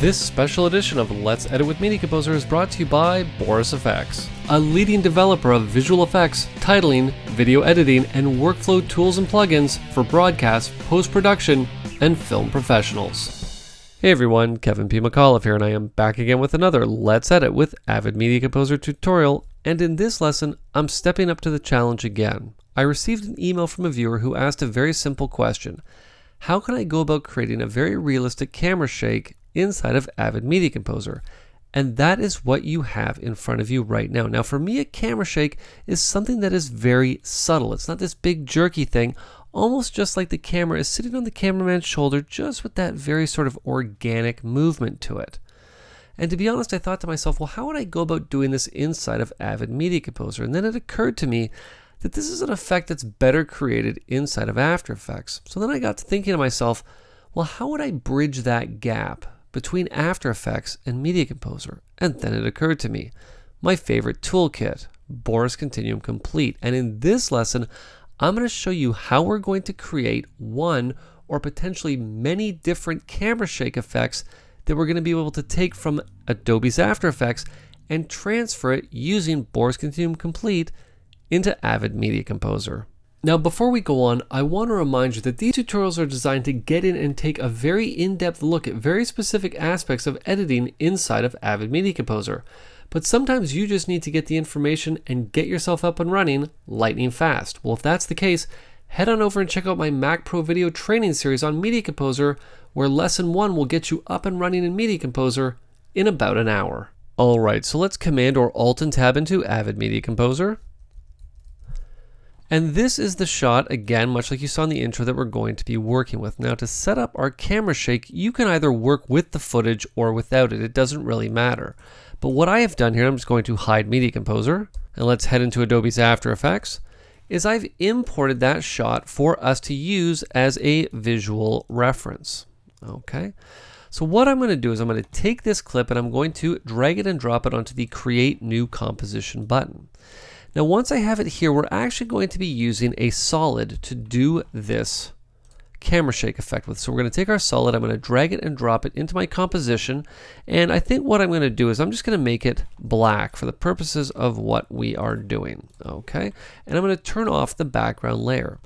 This special edition of Let's Edit with Media Composer is brought to you by Boris FX, a leading developer of visual effects, titling, video editing, and workflow tools and plugins for broadcast, post-production, and film professionals. Hey everyone, Kevin P. McAuliffe here, and I am back again with another Let's Edit with Avid Media Composer tutorial, and in this lesson, I'm stepping up to the challenge again. I received an email from a viewer who asked a very simple question. How can I go about creating a very realistic camera shake inside of Avid Media Composer? And that is what you have in front of you right now. Now for me, a camera shake is something that is very subtle. It's not this big jerky thing, almost just like the camera is sitting on the cameraman's shoulder, just with that very sort of organic movement to it. And to be honest, I thought to myself, well, how would I go about doing this inside of Avid Media Composer? And then it occurred to me that this is an effect that's better created inside of After Effects. So then I got to thinking to myself, well, how would I bridge that gap between After Effects and Media Composer? And then it occurred to me, my favorite toolkit, Boris Continuum Complete. And in this lesson, I'm going to show you how we're going to create one or potentially many different camera shake effects that we're going to be able to take from Adobe's After Effects and transfer it using Boris Continuum Complete into Avid Media Composer. Now before we go on, I want to remind you that these tutorials are designed to get in and take a very in-depth look at very specific aspects of editing inside of Avid Media Composer. But sometimes you just need to get the information and get yourself up and running lightning fast. Well, if that's the case, head on over and check out my Mac Pro video training series on Media Composer, where lesson 1 will get you up and running in Media Composer in about an hour. Alright, so let's Command or Alt and Tab into Avid Media Composer. And this is the shot, again, much like you saw in the intro, that we're going to be working with. Now to set up our camera shake, you can either work with the footage or without it. It doesn't really matter. But what I have done here, I'm just going to hide Media Composer, and let's head into Adobe's After Effects, is I've imported that shot for us to use as a visual reference. Okay, so what I'm going to do is I'm going to take this clip and I'm going to drag it and drop it onto the Create New Composition button. Now once I have it here, we're actually going to be using a solid to do this camera shake effect with. So we're going to take our solid, I'm going to drag it and drop it into my composition, and I think what I'm going to do is I'm just going to make it black for the purposes of what we are doing. Okay, and I'm going to turn off the background layer.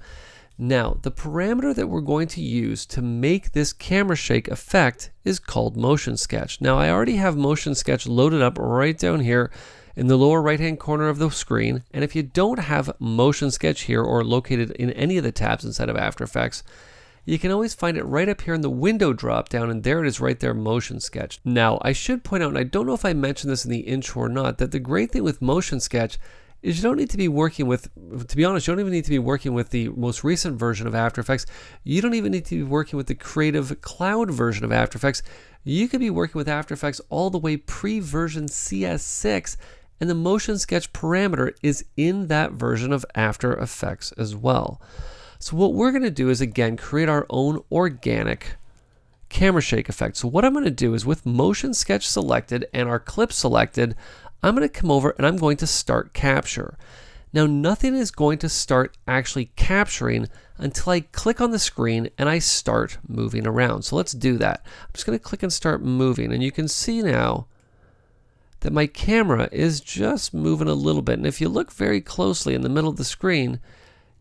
Now the parameter that we're going to use to make this camera shake effect is called Motion Sketch. Now I already have Motion Sketch loaded up right down here in the lower right hand corner of the screen, and if you don't have Motion Sketch here or located in any of the tabs inside of After Effects, you can always find it right up here in the window drop down, and there it is right there, Motion Sketch. Now I should point out, and I don't know if I mentioned this in the intro or not, that the great thing with Motion Sketch is you don't need to be working with, to be honest, you don't even need to be working with the most recent version of After Effects. You don't even need to be working with the Creative Cloud version of After Effects. You could be working with After Effects all the way pre-version CS6, and the Motion Sketch parameter is in that version of After Effects as well. So what we're going to do is, again, create our own organic camera shake effect. So what I'm going to do is, with Motion Sketch selected and our clip selected, I'm going to come over and I'm going to start capture. Now nothing is going to start actually capturing until I click on the screen and I start moving around. So let's do that. I'm just going to click and start moving, and you can see now that my camera is just moving a little bit. And if you look very closely in the middle of the screen,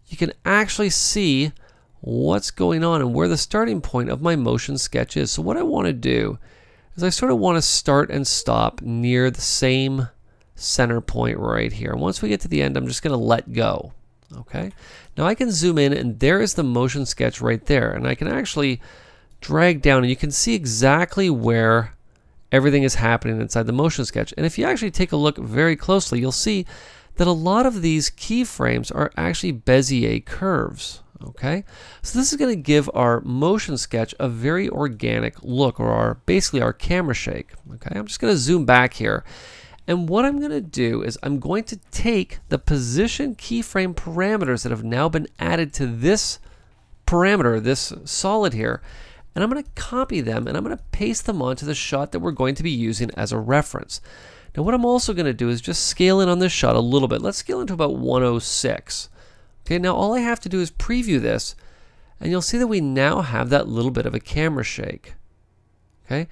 you can actually see what's going on and where the starting point of my Motion Sketch is. So what I want to do is I sort of want to start and stop near the same center point right here. And once we get to the end, I'm just going to let go. Okay. Now I can zoom in, and there is the Motion Sketch right there. And I can actually drag down, and you can see exactly where everything is happening inside the Motion Sketch. And if you actually take a look very closely, you'll see that a lot of these keyframes are actually Bezier curves. Okay, so this is going to give our Motion Sketch a very organic look, or basically our camera shake. Okay, I'm just going to zoom back here, and what I'm going to do is I'm going to take the position keyframe parameters that have now been added to this parameter, this solid here, and I'm going to copy them and I'm going to paste them onto the shot that we're going to be using as a reference. Now what I'm also going to do is just scale in on this shot a little bit. Let's scale into about 106. Okay, now all I have to do is preview this, and you'll see that we now have that little bit of a camera shake. Okay,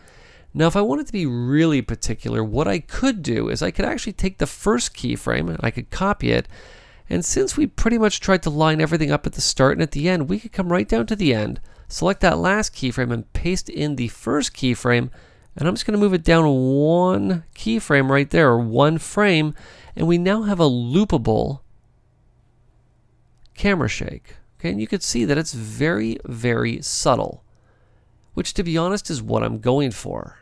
Now, if I wanted to be really particular, what I could do is I could actually take the first keyframe and I could copy it. And since we pretty much tried to line everything up at the start and at the end, we could come right down to the end, select that last keyframe and paste in the first keyframe. And I'm just going to move it down one keyframe right there, or one frame. And we now have a loopable camera shake. Okay, and you can see that it's very, very subtle, which to be honest is what I'm going for.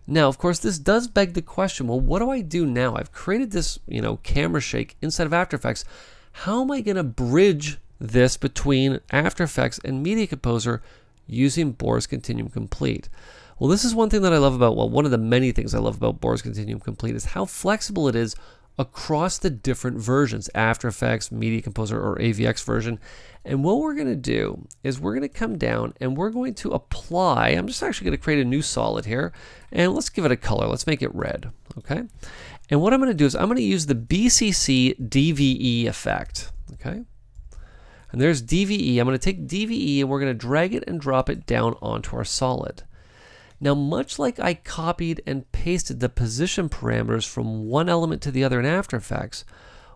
Now, of course, this does beg the question, well, what do I do now? I've created this, camera shake inside of After Effects. How am I going to bridge this between After Effects and Media Composer using Boris Continuum Complete? Well, this is one thing that I love about, one of the many things I love about Boris Continuum Complete is how flexible it is across the different versions, After Effects, Media Composer, or AVX version. And what we're going to do is we're going to come down and we're going to apply, I'm just actually going to create a new solid here, and let's give it a color. Let's make it red, okay? And what I'm going to do is I'm going to use the BCC DVE effect, okay? And there's DVE. I'm going to take DVE and we're going to drag it and drop it down onto our solid. Now, much like I copied and pasted the position parameters from one element to the other in After Effects,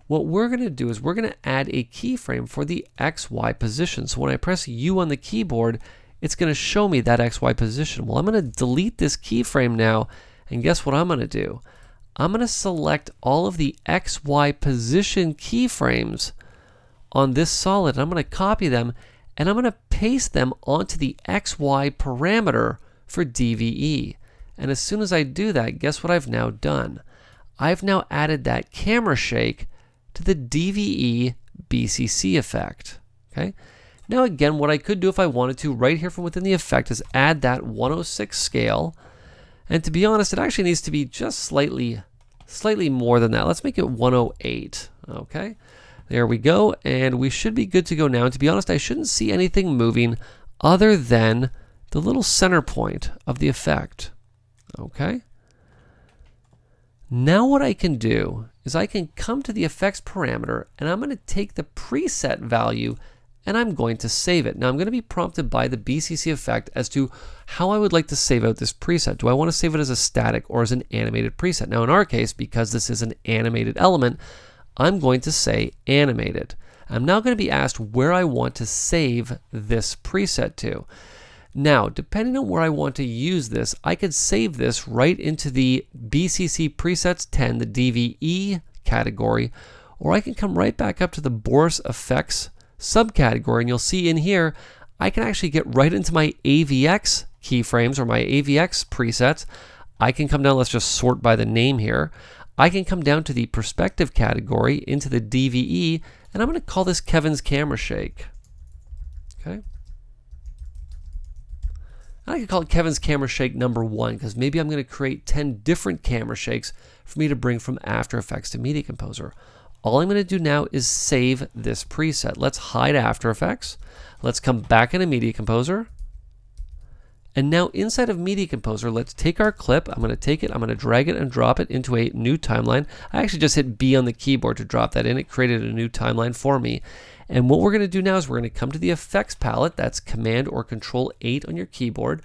what we're going to do is we're going to add a keyframe for the XY position. So when I press U on the keyboard, it's going to show me that XY position. Well, I'm going to delete this keyframe now, and guess what I'm going to do? I'm going to select all of the XY position keyframes on this solid, and I'm going to copy them, and I'm going to paste them onto the XY parameter for DVE. And as soon as I do that, guess what I've now done? I've now added that camera shake to the DVE BCC effect. Okay. Now again, what I could do if I wanted to right here from within the effect is add that 106 scale. And to be honest, it actually needs to be just slightly more than that. Let's make it 108. Okay. There we go. And we should be good to go now. And to be honest, I shouldn't see anything moving other than the little center point of the effect. Okay. Now what I can do is I can come to the effects parameter and I'm going to take the preset value and I'm going to save it. Now I'm going to be prompted by the BCC effect as to how I would like to save out this preset. Do I want to save it as a static or as an animated preset? Now in our case, because this is an animated element, I'm going to say animated. I'm now going to be asked where I want to save this preset to. Now, depending on where I want to use this, I could save this right into the BCC Presets 10, the DVE category, or I can come right back up to the Boris Effects subcategory, and you'll see in here, I can actually get right into my AVX keyframes or my AVX presets. I can come down, let's just sort by the name here. I can come down to the Perspective category into the DVE, and I'm going to call this Kevin's Camera Shake. Okay. I could call it Kevin's Camera Shake number 1 because maybe I'm going to create 10 different camera shakes for me to bring from After Effects to Media Composer. All I'm going to do now is save this preset. Let's hide After Effects. Let's come back into Media Composer. And now inside of Media Composer, let's take our clip. I'm going to take it, I'm going to drag it and drop it into a new timeline. I actually just hit B on the keyboard to drop that in. It created a new timeline for me. And what we're going to do now is we're going to come to the effects palette. That's Command or Control 8 on your keyboard.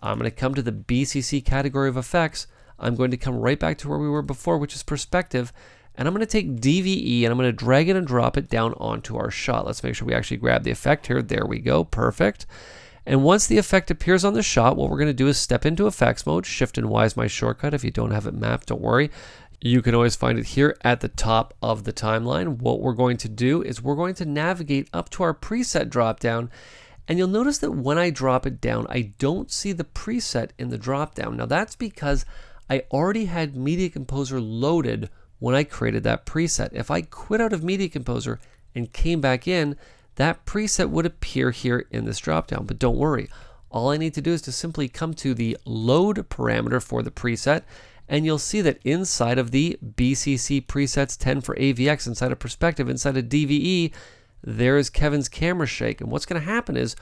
I'm going to come to the BCC category of effects. I'm going to come right back to where we were before, which is perspective. And I'm going to take DVE and I'm going to drag it and drop it down onto our shot. Let's make sure we actually grab the effect here. There we go. Perfect. And once the effect appears on the shot, what we're going to do is step into effects mode. Shift and Y is my shortcut. If you don't have it mapped, don't worry. You can always find it here at the top of the timeline. What we're going to do is we're going to navigate up to our preset dropdown, and you'll notice that when I drop it down, I don't see the preset in the dropdown. Now that's because I already had Media Composer loaded when I created that preset. If I quit out of Media Composer and came back in, that preset would appear here in this dropdown. But don't worry, all I need to do is to simply come to the load parameter for the preset, and you'll see that inside of the BCC Presets 10 for AVX, inside of Perspective, inside of DVE, there is Kevin's Camera Shake. And what's going to happen is,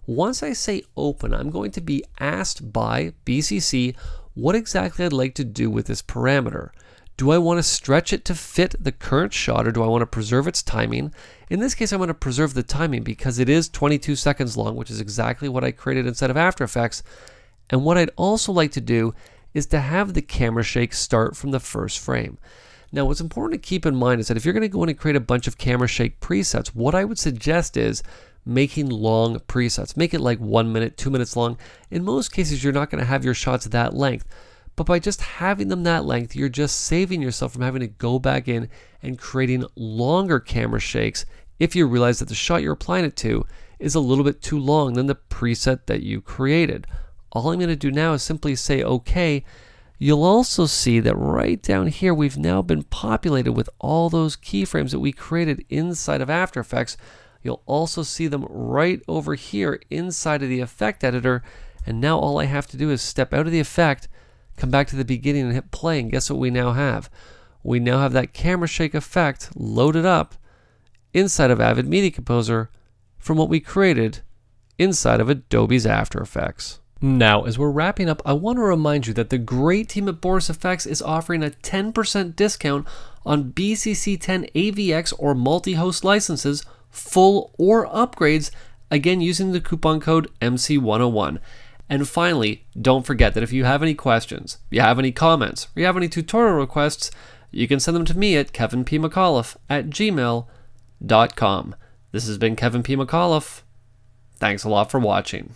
once I say open, I'm going to be asked by BCC what exactly I'd like to do with this parameter. Do I want to stretch it to fit the current shot, or do I want to preserve its timing? In this case, I'm going to preserve the timing because it is 22 seconds long, which is exactly what I created inside of After Effects. And what I'd also like to do is to have the camera shake start from the first frame. Now, what's important to keep in mind is that if you're going to go in and create a bunch of camera shake presets, what I would suggest is making long presets. Make it like 1 minute, 2 minutes long. In most cases, you're not going to have your shots that length. But by just having them that length, you're just saving yourself from having to go back in and creating longer camera shakes if you realize that the shot you're applying it to is a little bit too long than the preset that you created. All I'm going to do now is simply say OK. You'll also see that right down here we've now been populated with all those keyframes that we created inside of After Effects. You'll also see them right over here inside of the effect editor, and now all I have to do is step out of the effect, come back to the beginning and hit play, and guess what we now have? We now have that camera shake effect loaded up inside of Avid Media Composer from what we created inside of Adobe's After Effects. Now, as we're wrapping up, I want to remind you that the great team at Boris FX is offering a 10% discount on BCC10 AVX or multi-host licenses, full or upgrades, again using the coupon code MC101. And finally, don't forget that if you have any questions, you have any comments, or you have any tutorial requests, you can send them to me at kevinpmcauliffe@gmail.com. This has been Kevin P. McAuliffe. Thanks a lot for watching.